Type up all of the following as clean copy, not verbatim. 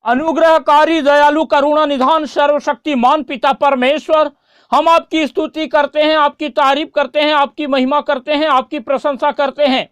अनुग्रहकारी दयालु करुणा निधान सर्वशक्तिमान पिता परमेश्वर, हम आपकी स्तुति करते हैं, आपकी तारीफ करते हैं, आपकी महिमा करते हैं, आपकी प्रशंसा करते हैं।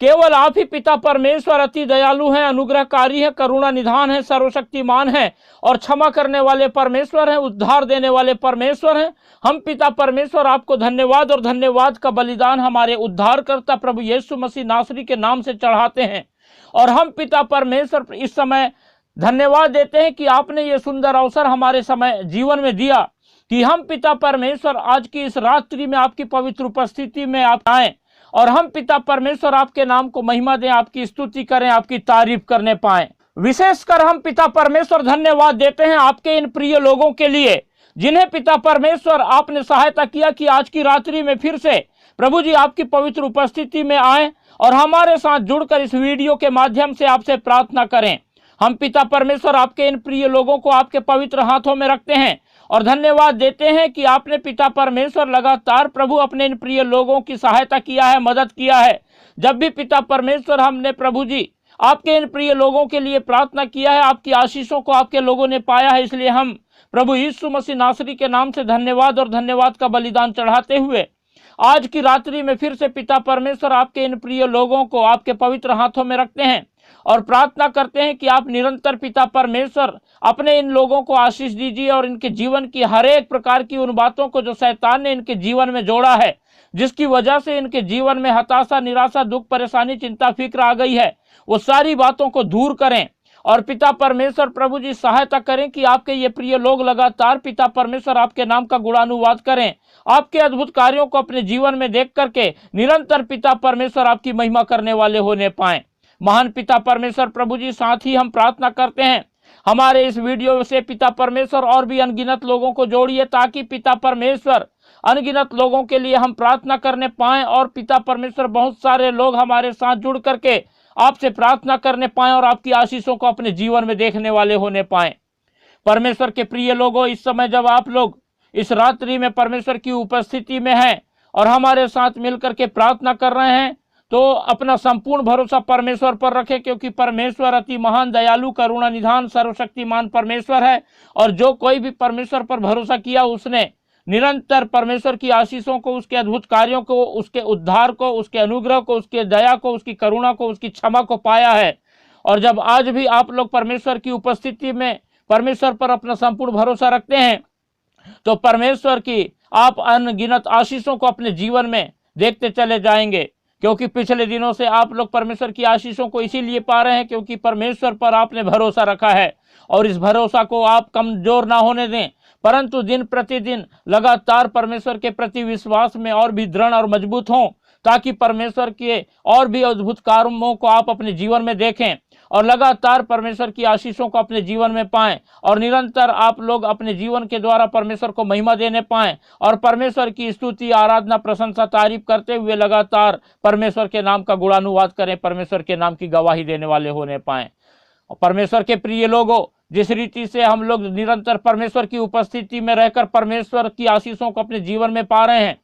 केवल आप ही पिता परमेश्वर अति दयालु हैं, अनुग्रहकारी हैं, करुणा निधान हैं, सर्वशक्तिमान हैं और क्षमा करने वाले परमेश्वर हैं, उद्धार देने वाले परमेश्वर हैं। हम पिता परमेश्वर आपको धन्यवाद और धन्यवाद का बलिदान हमारे उद्धारकर्ता प्रभु यीशु मसीह नासरी के नाम से चढ़ाते हैं। और हम पिता परमेश्वर इस समय धन्यवाद देते हैं कि आपने ये सुंदर अवसर हमारे समय जीवन में दिया कि हम पिता परमेश्वर आज की इस रात्रि में आपकी पवित्र उपस्थिति में आप आए और हम पिता परमेश्वर आपके नाम को महिमा दें, आपकी स्तुति करें, आपकी तारीफ करने पाएं। विशेषकर हम पिता परमेश्वर धन्यवाद देते हैं आपके इन प्रिय लोगों के लिए जिन्हें पिता परमेश्वर आपने सहायता किया कि आज की रात्रि में फिर से प्रभु जी आपकी पवित्र उपस्थिति में आए और हमारे साथ जुड़कर इस वीडियो के माध्यम से आपसे प्रार्थना करें। हम पिता परमेश्वर आपके इन प्रिय लोगों को आपके पवित्र हाथों में रखते हैं और धन्यवाद देते हैं कि आपने पिता परमेश्वर लगातार प्रभु अपने इन प्रिय लोगों की सहायता किया है, मदद किया है। जब भी पिता परमेश्वर हमने प्रभु जी आपके इन प्रिय लोगों के लिए प्रार्थना किया है, आपकी आशीषों को आपके लोगों ने पाया है। इसलिए हम प्रभु यीशु मसीह नासरी के नाम से धन्यवाद और धन्यवाद का बलिदान चढ़ाते हुए आज की रात्रि में फिर से पिता परमेश्वर आपके इन प्रिय लोगों को आपके पवित्र हाथों में रखते हैं और प्रार्थना करते हैं कि आप निरंतर पिता परमेश्वर अपने इन लोगों को आशीष दीजिए और इनके जीवन की हर एक प्रकार की उन बातों को जो शैतान ने इनके जीवन में जोड़ा है, जिसकी वजह से इनके जीवन में हताशा, निराशा, दुख, परेशानी, चिंता, फिक्र आ गई है, वो सारी बातों को दूर करें। और पिता परमेश्वर प्रभु जी सहायता करें कि आपके ये प्रिय लोग लगातार पिता परमेश्वर आपके नाम का गुणानुवाद करें, आपके अद्भुत कार्यों को अपने जीवन में देख करके निरंतर पिता परमेश्वर आपकी महिमा करने वाले होने पाएं। महान पिता परमेश्वर प्रभु जी, साथ ही हम प्रार्थना करते हैं हमारे इस वीडियो से पिता परमेश्वर और भी अनगिनत लोगों को जोड़िए ताकि पिता परमेश्वर अनगिनत लोगों के लिए हम प्रार्थना करने पाएं और पिता परमेश्वर बहुत सारे लोग हमारे साथ जुड़ करके आपसे प्रार्थना करने पाएं और आपकी आशीषों को अपने जीवन में देखने वाले होने पाएं। परमेश्वर के प्रिय लोगों, इस समय जब आप लोग इस रात्रि में परमेश्वर की उपस्थिति में हैं और हमारे साथ मिलकर के प्रार्थना कर रहे हैं, तो अपना संपूर्ण भरोसा परमेश्वर पर रखें, क्योंकि परमेश्वर अति महान, दयालु, करुणा निधान, सर्वशक्तिमान परमेश्वर है। और जो कोई भी परमेश्वर पर भरोसा किया उसने निरंतर परमेश्वर की आशीषों को, उसके अद्भुत कार्यों को, उसके उद्धार को, उसके अनुग्रह को, उसके दया को, उसकी करुणा को, उसकी क्षमा को पाया है। और जब आज भी आप लोग परमेश्वर की उपस्थिति में परमेश्वर पर अपना संपूर्ण भरोसा रखते हैं तो परमेश्वर की आप अनगिनत आशीषों को अपने जीवन में देखते चले जाएंगे, क्योंकि पिछले दिनों से आप लोग परमेश्वर की आशीषों को इसीलिए पा रहे हैं क्योंकि परमेश्वर पर आपने भरोसा रखा है। और इस भरोसा को आप कमजोर ना होने दें, परंतु दिन प्रतिदिन लगातार परमेश्वर के प्रति विश्वास में और भी दृढ़ और मजबूत हों, ताकि परमेश्वर के और भी अद्भुत कार्यों को आप अपने जीवन में देखें और लगातार परमेश्वर की आशीषों को अपने जीवन में पाएं और निरंतर आप लोग अपने जीवन के द्वारा परमेश्वर को महिमा देने पाएं और परमेश्वर की स्तुति, आराधना, प्रशंसा, तारीफ करते हुए लगातार परमेश्वर के नाम का गुणानुवाद करें, परमेश्वर के नाम की गवाही देने वाले होने पाएं। और परमेश्वर के प्रिय लोगों, जिस रीति से हम लोग निरंतर परमेश्वर की उपस्थिति में रहकर परमेश्वर की आशीषों को अपने जीवन में पा रहे हैं,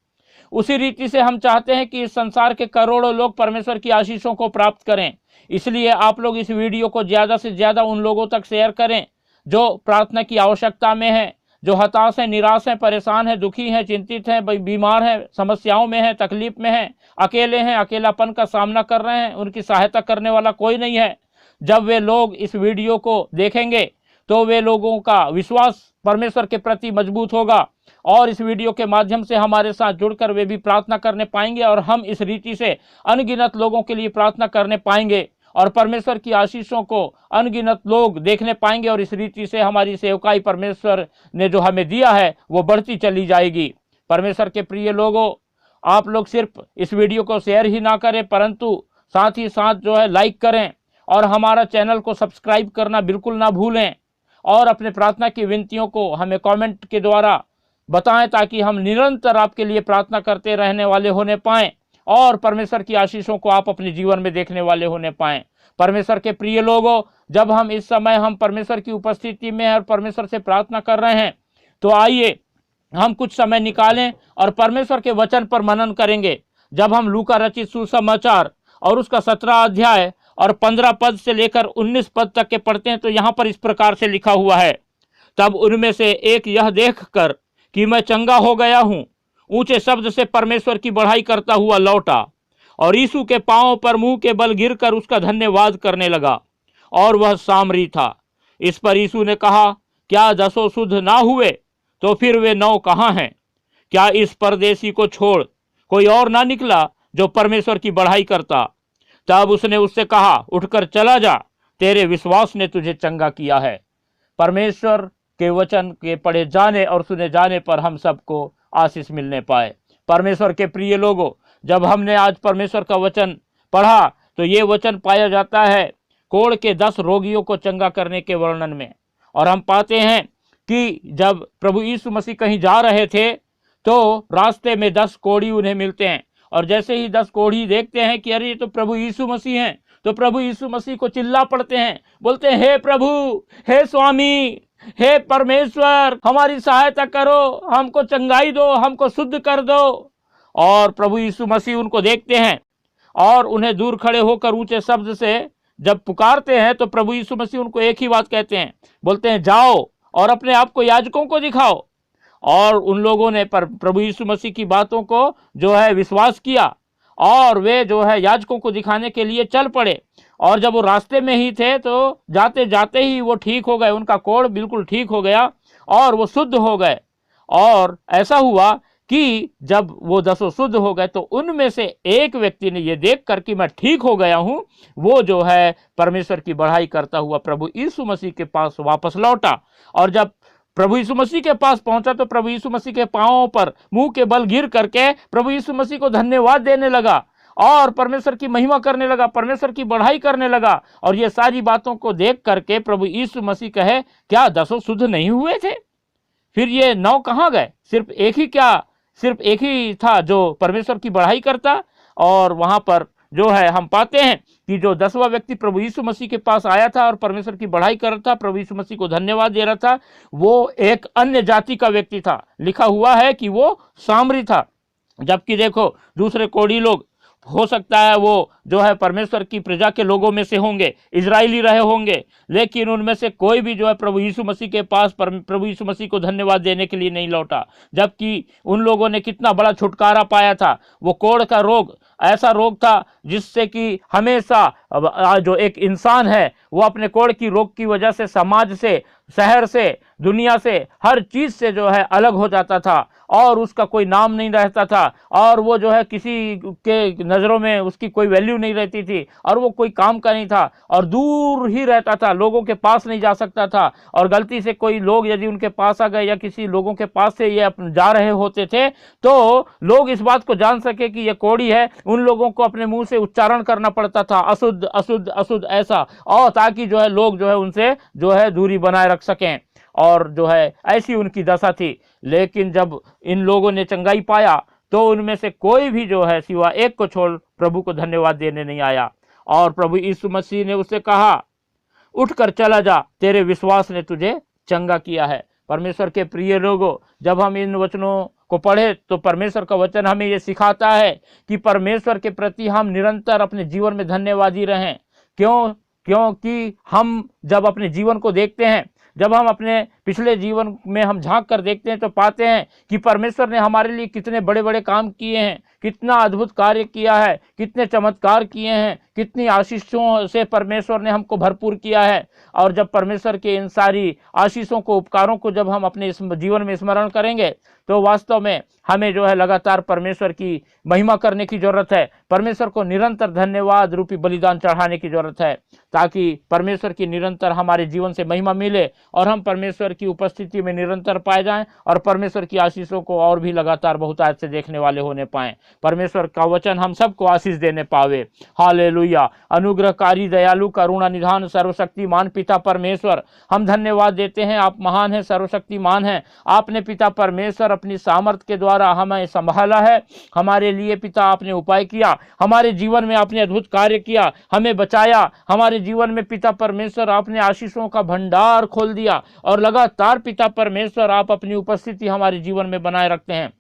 उसी रीति से हम चाहते हैं कि इस संसार के करोड़ों लोग परमेश्वर की आशीषों को प्राप्त करें। इसलिए आप लोग इस वीडियो को ज़्यादा से ज़्यादा उन लोगों तक शेयर करें जो प्रार्थना की आवश्यकता में हैं, जो हताश हैं, निराश हैं, परेशान हैं, दुखी हैं, चिंतित हैं, बीमार हैं, समस्याओं में हैं, तकलीफ में हैं, अकेले हैं, अकेलापन का सामना कर रहे हैं, उनकी सहायता करने वाला कोई नहीं है। जब वे लोग इस वीडियो को देखेंगे तो वे लोगों का विश्वास परमेश्वर के प्रति मजबूत होगा और इस वीडियो के माध्यम से हमारे साथ जुड़कर वे भी प्रार्थना करने पाएंगे और हम इस रीति से अनगिनत लोगों के लिए प्रार्थना करने पाएंगे और परमेश्वर की आशीषों को अनगिनत लोग देखने पाएंगे और इस रीति से हमारी सेवकाई परमेश्वर ने जो हमें दिया है वो बढ़ती चली जाएगी। परमेश्वर के प्रिय लोगों, आप लोग सिर्फ इस वीडियो को शेयर ही ना करें, परंतु साथ ही साथ जो है लाइक करें और हमारा चैनल को सब्सक्राइब करना बिल्कुल ना भूलें और अपने प्रार्थना की विनतियों को हमें कमेंट के द्वारा बताएं, ताकि हम निरंतर आपके लिए प्रार्थना करते रहने वाले होने पाएं और परमेश्वर की आशीषों को आप अपने जीवन में देखने वाले होने पाएं। परमेश्वर के प्रिय लोगों, जब हम इस समय हम परमेश्वर की उपस्थिति में हैं और परमेश्वर से प्रार्थना कर रहे हैं, तो आइए हम कुछ समय निकालें और परमेश्वर के वचन पर मनन करेंगे। जब हम लूका रचित सुसमाचार और उसका 17 अध्याय और 15 पद से लेकर 19 पद तक के पढ़ते हैं तो यहाँ पर इस प्रकार से लिखा हुआ है, तब उनमें से एक यह देखकर कि मैं चंगा हो गया हूँ ऊंचे शब्द से परमेश्वर की बढ़ाई करता हुआ लौटा और यीशु के पांवों पर मुंह के बल गिरकर उसका धन्यवाद करने लगा, और वह सामरी था। इस पर यीशु ने कहा, क्या 10 शुद्ध ना हुए? तो फिर वे 9 कहाँ हैं? क्या इस परदेसी को छोड़ कोई और ना निकला जो परमेश्वर की बढ़ाई करता? तब उसने उससे कहा, उठकर चला जा, तेरे विश्वास ने तुझे चंगा किया है। परमेश्वर के वचन के पढ़े जाने और सुने जाने पर हम सबको आशीष मिलने पाए। परमेश्वर के प्रिय लोगों, जब हमने आज परमेश्वर का वचन पढ़ा तो ये वचन पाया जाता है कोढ़ के 10 रोगियों को चंगा करने के वर्णन में। और हम पाते हैं कि जब प्रभु यीशु मसीह कहीं जा रहे थे तो रास्ते में 10 कोढ़ी उन्हें मिलते हैं, और जैसे ही 10 कोढ़ी देखते हैं कि अरे ये तो प्रभु यीशु मसीह हैं, तो प्रभु यीशु मसीह को चिल्ला पड़ते हैं, बोलते हैं, हे प्रभु, हे स्वामी, हे परमेश्वर, हमारी सहायता करो, हमको चंगाई दो, हमको शुद्ध कर दो। और प्रभु यीशु मसीह उनको देखते हैं और उन्हें दूर खड़े होकर ऊंचे शब्द से जब पुकारते हैं तो प्रभु यीशु मसीह उनको एक ही बात कहते हैं, बोलते हैं, जाओ और अपने आप को याजकों को दिखाओ। और उन लोगों ने प्रभु यीशु मसीह की बातों को जो है विश्वास किया और वे जो है याजकों को दिखाने के लिए चल पड़े। और जब वो रास्ते में ही थे तो जाते जाते ही वो ठीक हो गए, उनका कोढ़ बिल्कुल ठीक हो गया और वो शुद्ध हो गए। और ऐसा हुआ कि जब वो 10 शुद्ध हो गए तो उनमें से एक व्यक्ति ने ये देख कर कि मैं ठीक हो गया हूँ, वो जो है परमेश्वर की बढ़ाई करता हुआ प्रभु यीशु मसीह के पास वापस लौटा। और जब प्रभु यीशु मसीह के पास पहुंचा तो प्रभु यीशु मसीह के पांवों पर मुंह के बल गिर करके प्रभु यीशु मसीह को धन्यवाद देने लगा और परमेश्वर की महिमा करने लगा, परमेश्वर की बढ़ाई करने लगा। और ये सारी बातों को देख करके प्रभु यीशु मसीह कहे, क्या 10 शुद्ध नहीं हुए थे? फिर ये 9 कहाँ गए? सिर्फ एक ही था जो परमेश्वर की बढ़ाई करता। और वहां पर जो है हम पाते हैं कि जो 10वां व्यक्ति प्रभु यीशु मसीह के पास आया था और परमेश्वर की बढ़ाई कर रहा था, प्रभु यीशु मसीह को धन्यवाद दे रहा था, वो एक अन्य जाति का व्यक्ति था। लिखा हुआ है कि वो सामरी था। जबकि देखो दूसरे कोढ़ी लोग हो सकता है वो जो है परमेश्वर की प्रजा के लोगों में से होंगे, इजरायली रहे होंगे, लेकिन उनमें से कोई भी जो है प्रभु यीशु मसीह के पास प्रभु यीशु मसीह को धन्यवाद देने के लिए नहीं लौटा। जबकि उन लोगों ने कितना बड़ा छुटकारा पाया था। वो कोढ़ का रोग ऐसा रोग था जिससे कि हमेशा जो एक इंसान है वो अपने कोढ़ की रोग की वजह से समाज से, शहर से, दुनिया से, हर चीज से जो है अलग हो जाता था और उसका कोई नाम नहीं रहता था और वो जो है किसी के नज़रों में उसकी कोई वैल्यू नहीं रहती थी और वो कोई काम का नहीं था और दूर ही रहता था, लोगों के पास नहीं जा सकता था। और गलती से कोई लोग यदि उनके पास आ गए या किसी लोगों के पास से ये जा रहे होते थे तो लोग इस बात को जान सके कि ये कोढ़ी है, उन लोगों को अपने मुंह से उच्चारण करना पड़ता था, अशुद्ध अशुद्ध अशुद्ध ऐसा, और ताकि जो है लोग जो है उनसे जो है दूरी बनाए रख सकें। और जो है ऐसी उनकी दशा थी। लेकिन जब इन लोगों ने चंगाई पाया तो उनमें से कोई भी जो है सिवा एक को छोड़ प्रभु को धन्यवाद देने नहीं आया। और प्रभु यीशु मसीह ने उससे कहा, उठकर चला जा, तेरे विश्वास ने तुझे चंगा किया है। परमेश्वर के प्रिय लोगों, जब हम इन वचनों को पढ़े तो परमेश्वर का वचन हमें ये सिखाता है कि परमेश्वर के प्रति हम निरंतर अपने जीवन में धन्यवादी रहें। क्योंकि हम जब अपने जीवन को देखते हैं, जब हम अपने पिछले जीवन में हम झांक कर देखते हैं तो पाते हैं कि परमेश्वर ने हमारे लिए कितने बड़े बड़े काम किए हैं, कितना अद्भुत कार्य किया है, कितने चमत्कार किए हैं, कितनी आशीषों से परमेश्वर ने हमको भरपूर किया है। और जब परमेश्वर के इन सारी आशीषों को, उपकारों को जब हम अपने इस जीवन में स्मरण करेंगे तो वास्तव में हमें जो है लगातार परमेश्वर की महिमा करने की जरूरत है। परमेश्वर को निरंतर धन्यवाद रूपी बलिदान चढ़ाने की जरूरत है ताकि परमेश्वर की निरंतर हमारे जीवन से महिमा मिले और हम परमेश्वर की उपस्थिति में निरंतर पाए जाएं और परमेश्वर की आशीषों को और भी लगातार बहुतायत से देखने वाले होने पाएं। परमेश्वर का वचन हम सबको आशीष देने पावे। हालेलुया। अनुग्रहकारी, दयालु, करुणा निधान, सर्वशक्तिमान पिता परमेश्वर, हम धन्यवाद देते हैं। आप महान हैं, सर्वशक्तिमान हैं। आपने पिता परमेश्वर अपनी सामर्थ के द्वारा हमें संभाला है। हमारे लिए पिता आपने उपाय किया, हमारे जीवन में आपने अद्भुत कार्य किया, हमें बचाया। हमारे जीवन में पिता परमेश्वर आपने आशीषों का भंडार खोल दिया और लगातार पिता परमेश्वर आप अपनी उपस्थिति हमारे जीवन में बनाए रखते हैं।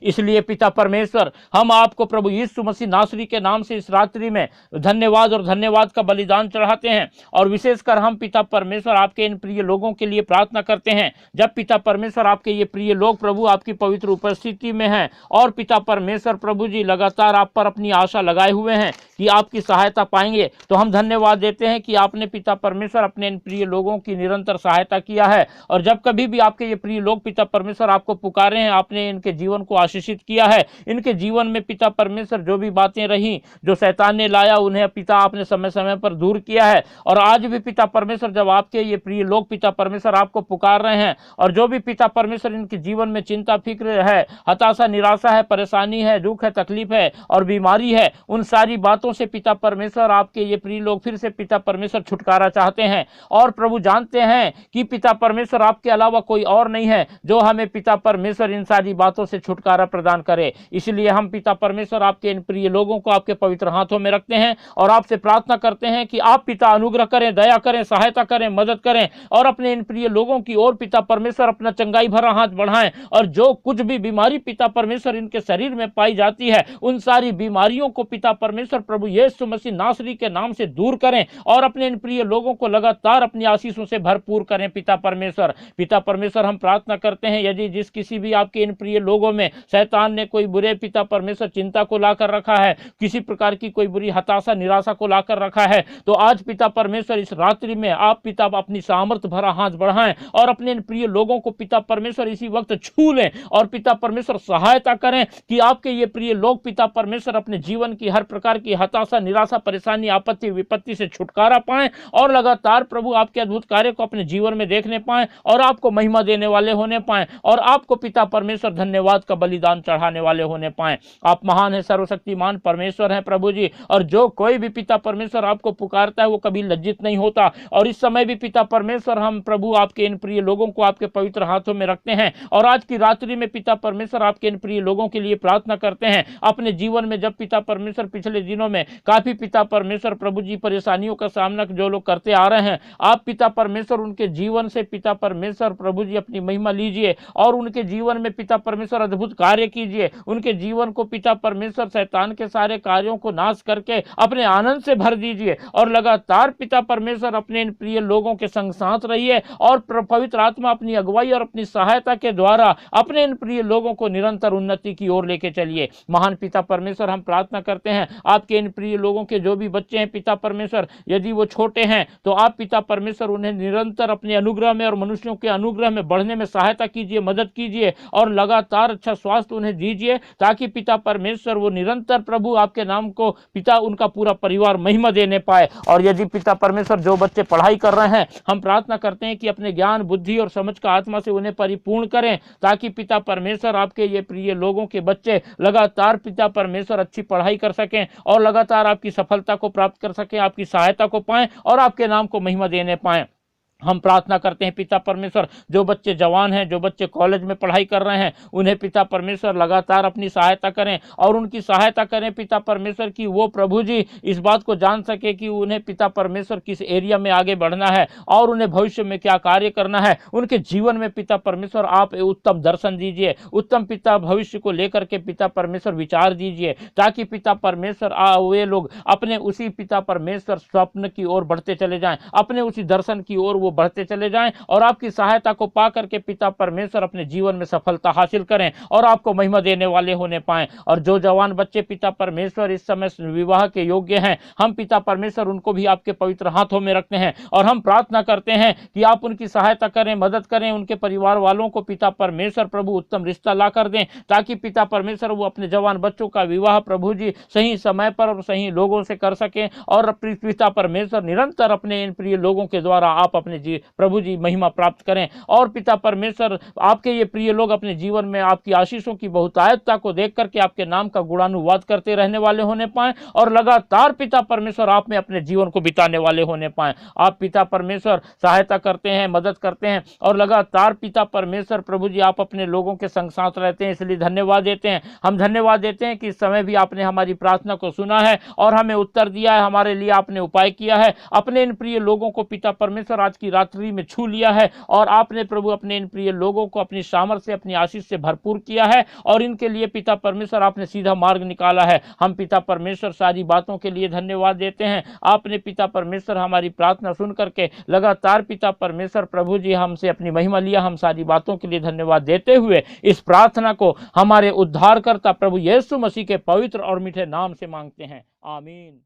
इसलिए पिता परमेश्वर, हम आपको प्रभु यीशु मसीह नासरी के नाम से इस रात्रि में धन्यवाद और धन्यवाद का बलिदान चढ़ाते हैं। और विशेषकर हम पिता परमेश्वर आपके इन प्रिय लोगों के लिए प्रार्थना करते हैं। जब पिता परमेश्वर आपके ये प्रिय लोग प्रभु आपकी पवित्र उपस्थिति में हैं और पिता परमेश्वर प्रभु जी लगातार आप पर अपनी आशा लगाए हुए हैं कि आपकी सहायता पाएंगे, तो हम धन्यवाद देते हैं कि आपने पिता परमेश्वर अपने इन प्रिय लोगों की निरंतर सहायता किया है। और जब कभी भी आपके ये प्रिय लोग पिता परमेश्वर आपको पुकारे हैं, आपने इनके जीवन को आशीषित किया है। इनके जीवन में पिता परमेश्वर जो भी बातें रही, जो शैतान ने लाया, उन्हें पिता आपने समय समय पर दूर किया है। और आज भी पिता परमेश्वर जब आपके ये प्रिय लोग पिता परमेश्वर आपको पुकार रहे हैं, और जो भी पिता परमेश्वर इनके जीवन में चिंता फिक्र है, हताशा निराशा है, परेशानी है, दुख है, तकलीफ है और बीमारी है, उन सारी बातों से पिता परमेश्वर आपके ये प्रिय लोग फिर से पिता परमेश्वर छुटकारा चाहते हैं। और प्रभु जानते हैं कि पिता परमेश्वर आपके अलावा कोई और नहीं है जो हमें पिता परमेश्वर इन सारी बातों से छुटकारा प्रदान करे। इसलिए हम पिता परमेश्वर आपके इन प्रिय लोगों को आपके पवित्र हाथों में रखते हैं और आपसे प्रार्थना करते हैं कि आप पिता अनुग्रह करें, दया करें, सहायता करें, मदद करें और अपने इन प्रिय लोगों की ओर पिता परमेश्वर अपना चंगाई भरा हाथ बढ़ाएं। और जो कुछ भी बीमारी पिता परमेश्वर इनके शरीर में पाई जाती है, उन सारी बीमारियों को पिता परमेश्वर प्रभु यीशु मसीह नासरी के नाम से दूर करें और अपने इन प्रिय लोगों को लगातार अपनी आशीषों से भरपूर करें। पिता परमेश्वर हम प्रार्थना करते हैं, यदि जिस किसी भी आपके इन प्रिय लोगों में शैतान ने कोई बुरे पिता परमेश्वर चिंता को लाकर रखा है, किसी प्रकार की कोई बुरी हताशा निराशा को लाकर रखा है, तो आज पिता परमेश्वर इस रात्रि में आप पिता अपनी सामर्थ भरा हाथ बढ़ाएं और अपने इन प्रिय लोगों को पिता परमेश्वर इसी वक्त छू लें और पिता परमेश्वर सहायता करें कि आपके ये प्रिय लोग पिता परमेश्वर अपने जीवन की हर प्रकार की हताशा निराशा परेशानी आपत्ति विपत्ति से छुटकारा पाएं और लगातार प्रभु आपके अद्भुत कार्य को अपने जीवन में देखने पाएं और आपको महिमा देने वाले होने पाएं और आपको पिता परमेश्वर धन्यवाद का बलिदान चढ़ाने वाले होने पाएं। आप महान है, सर्वशक्तिमान परमेश्वर हैं प्रभु जी, और जो कोई भी पिता परमेश्वर आपको पुकारता है वो कभी लज्जित नहीं होता। और इस समय भी पिता परमेश्वर हम प्रभु आपके इन प्रिय लोगों को आपके पवित्र हाथों में रखते हैं और आज की रात्रि में पिता परमेश्वर आपके इन प्रिय लोगों के लिए प्रार्थना करते हैं। अपने जीवन में जब पिता परमेश्वर पिछले दिनों में काफी पिता परमेश्वर प्रभु जी परेशानियों का सामना जो लोग करते आ रहे हैं, आप पिता परमेश्वर उनके जीवन से पिता परमेश्वर प्रभु जी अपनी महिमा लीजिए और उनके जीवन में पिता परमेश्वर अद्भुत कार्य कीजिए। उनके जीवन को पिता परमेश्वर शैतान के सारे कार्यों को नाश करके अपने आनंद से भर दीजिए और लगातार पिता परमेश्वर अपने इन प्रिय लोगों के संग साथ रहिए और पवित्र आत्मा अपनी अगुवाई और अपनी सहायता के द्वारा अपने इन प्रिय लोगों को निरंतर उन्नति की ओर लेके चलिए। महान पिता परमेश्वर हम प्रार्थना करते हैं आपके इन प्रिय लोगों के जो भी बच्चे हैं पिता परमेश्वर, यदि वो छोटे हैं तो आप पिता परमेश्वर उन्हें निरंतर अपने अनुग्रह में और मनुष्यों के अनुग्रह में बढ़ने में सहायता कीजिए, मदद कीजिए और लगातार अच्छा स्वास्थ्य उन्हें दीजिए ताकि पिता परमेश्वर वो निरंतर प्रभु आपके नाम को पिता उनका पूरा परिवार महिमा देने पाए। और यदि पिता परमेश्वर जो बच्चे पढ़ाई कर रहे हैं, हम प्रार्थना करते हैं कि अपने ज्ञान बुद्धि और समझ का आत्मा से उन्हें परिपूर्ण करें ताकि पिता परमेश्वर आपके ये प्रिय लोगों के बच्चे लगातार पिता परमेश्वर अच्छी पढ़ाई कर सकें और लगातार आपकी सफलता को प्राप्त कर सकें, आपकी सहायता को पाएं और आपके नाम को महिमा देने पाएं। हम प्रार्थना करते हैं पिता परमेश्वर जो बच्चे जवान हैं, जो बच्चे कॉलेज में पढ़ाई कर रहे हैं, उन्हें पिता परमेश्वर लगातार अपनी सहायता करें और उनकी सहायता करें पिता परमेश्वर की वो प्रभु जी इस बात को जान सके कि उन्हें पिता परमेश्वर किस एरिया में आगे बढ़ना है और उन्हें भविष्य में क्या कार्य करना है। उनके जीवन में पिता परमेश्वर आप उत्तम दर्शन दीजिए, उत्तम पिता भविष्य को लेकर के पिता परमेश्वर विचार दीजिए ताकि पिता परमेश्वर वे लोग अपने उसी पिता परमेश्वर स्वप्न की ओर बढ़ते चले जाएं, अपने उसी दर्शन की ओर वो बढ़ते चले जाएं और आपकी सहायता को पा करके पिता परमेश्वर अपने जीवन में सफलता हासिल करें और आपको महिमा देने वाले होने पाएं। और जो जवान बच्चे पिता परमेश्वर इस समय विवाह के योग्य हैं, हम पिता परमेश्वर उनको भी आपके पवित्र हाथों में रखते हैं और हम प्रार्थना करते हैं कि आप उनकी सहायता करें, मदद करें, उनके परिवार वालों को पिता परमेश्वर प्रभु उत्तम रिश्ता ला कर दें ताकि पिता परमेश्वर वो अपने जवान बच्चों का विवाह प्रभु जी सही समय पर और सही लोगों से कर सकें और पिता परमेश्वर निरंतर अपने इन प्रिय लोगों के द्वारा आप अपने प्रभु जी महिमा प्राप्त करें और पिता परमेश्वर आपके ये प्रिय लोग अपने जीवन में आपकी आशीषों की बहुतायतता को देख करके आपके नाम का गुणानुवाद करते रहने वाले होने पाएं और लगातार पिता परमेश्वर आप में अपने जीवन को बिताने वाले होने पाएं। आप पिता परमेश्वर सहायता करते हैं, मदद करते हैं और लगातार पिता परमेश्वर प्रभु जी आप अपने लोगों के संग साथ रहते हैं, इसलिए धन्यवाद देते हैं। हम धन्यवाद देते हैं कि इस समय भी आपने हमारी प्रार्थना को सुना है और हमें उत्तर दिया है, हमारे लिए आपने उपाय किया है। अपने इन प्रिय लोगों को पिता परमेश्वर आज की की रात्रि में छू लिया है और आपने प्रभु अपने इन प्रिय लोगों को अपनी सामर्थ से, अपनी आशीष से भरपूर किया है और इनके लिए पिता परमेश्वर आपने सीधा मार्ग निकाला है। हम पिता परमेश्वर सारी बातों के लिए धन्यवाद देते हैं। आपने पिता परमेश्वर हमारी प्रार्थना सुन करके लगातार पिता परमेश्वर प्रभु जी हमसे अपनी महिमा लिया। हम सारी बातों के लिए धन्यवाद देते हुए इस प्रार्थना को हमारे उद्धारकर्ता प्रभु यीशु मसीह के पवित्र और मीठे नाम से मांगते हैं, आमीन।